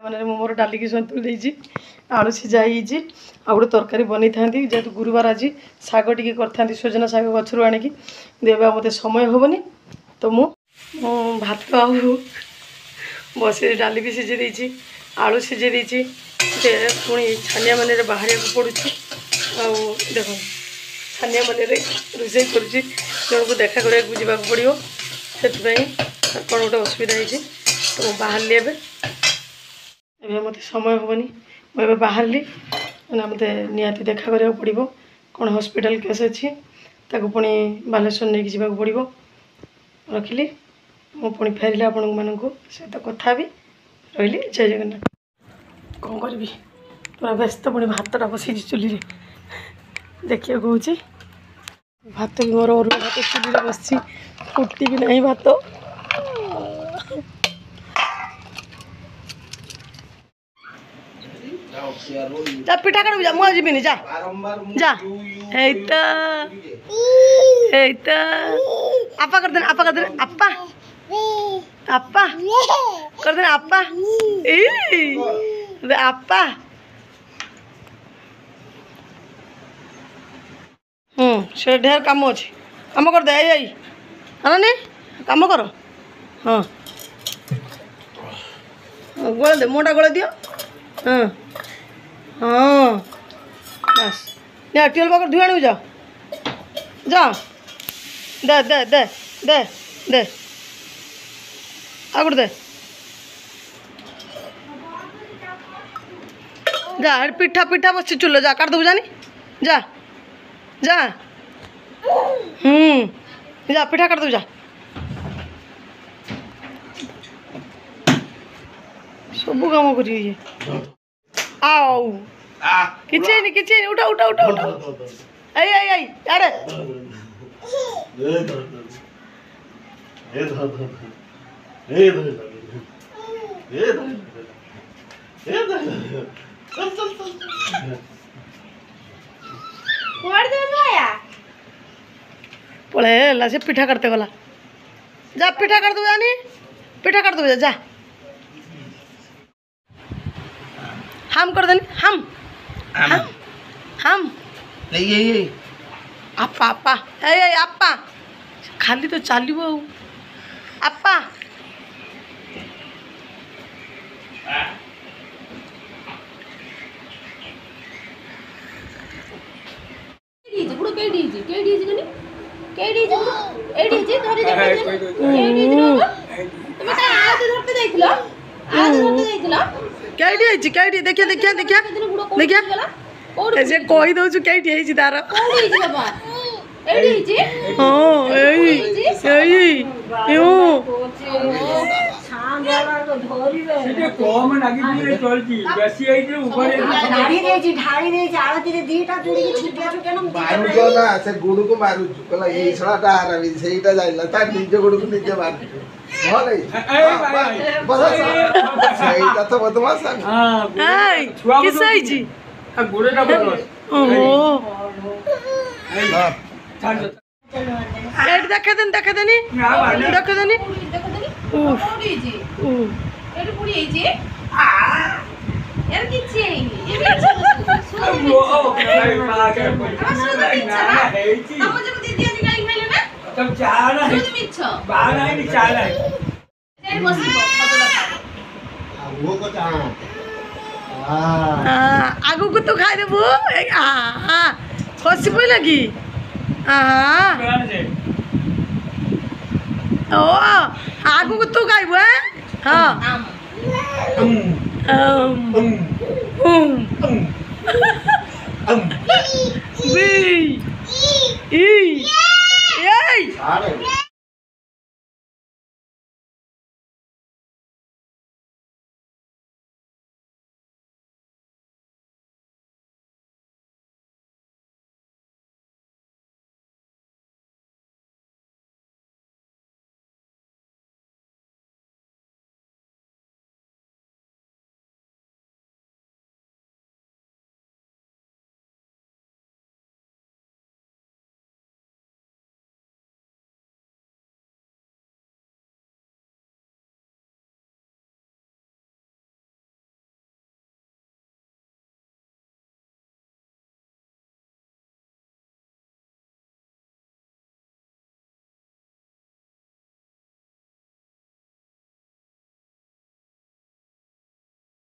मैंने मोर डाल की सतुल देती आलू सीझा ही गोटे तरकारी बन था जेहतु गुरुवार आज शाग टी कर सजना शाग गचर आणिकी देवा मत समय हेनी तो मु भात बस डाली भी सीझे देती आलू सीझे देती पुणी छानिया मन बाहर पड़ू देख छानिया मन रोषे कर जन को देखा करा जावाक पड़ो से कौन गोटे असुविधा होती तो मुझे बाहरली एवं मत समय हेनी मुझे बाहरली मत निहाती देखा करा पड़ो कौन हॉस्पिटल केस अच्छी ताको पुणी बालेश्वर नहीं जावाक पड़ो रखिली मु पुणी फेरिले आपण मानक सहित कथा भी रही जय जगन्नाथ कौन करी पूरा व्यस्त पुणी भातटा बसई चुली देखिए कहूँ भात भी मोर अरुआ भात चुली बस फुटी भी नहीं भात जा पिठा काट जा मुझे जीविनी जा जा आपा कर देना आपा कर देना आपा आपा कर देना आपा आपा से ढेर कम अच्छे कम कर दे आई हाँ कम कर हाँ गोल दे मोटा गोल दियो हाँ हाँ बस या टियल पकड़ धुआं नहीं जाओ जा दे दे दे दे दे आगुड़ दे जा पिठा पिठा बस चुलो जा काट दू जानी जा जा जा पिठा काट दू जा सब काम करिए आओ किसी नहीं उठा उठा उठा उठा आई आई आई अरे पढ़े से पिठा करते गला जा पिठा कर दो जानी पिठा कर दो जा हम कर देनी हम नहीं आपा आपा ए आपा खाली तो चलो आपा देखिए देखिए देखिए देखिए कही दौचु कई तार गुड़ को मारू निज गुड़ को निजे मार तो बदमाश देखा देनी देखा देनी देखा देनी आगू को तो खाई देबू खसी पी लगी ओ आगू को तू खाइबू हाँ बी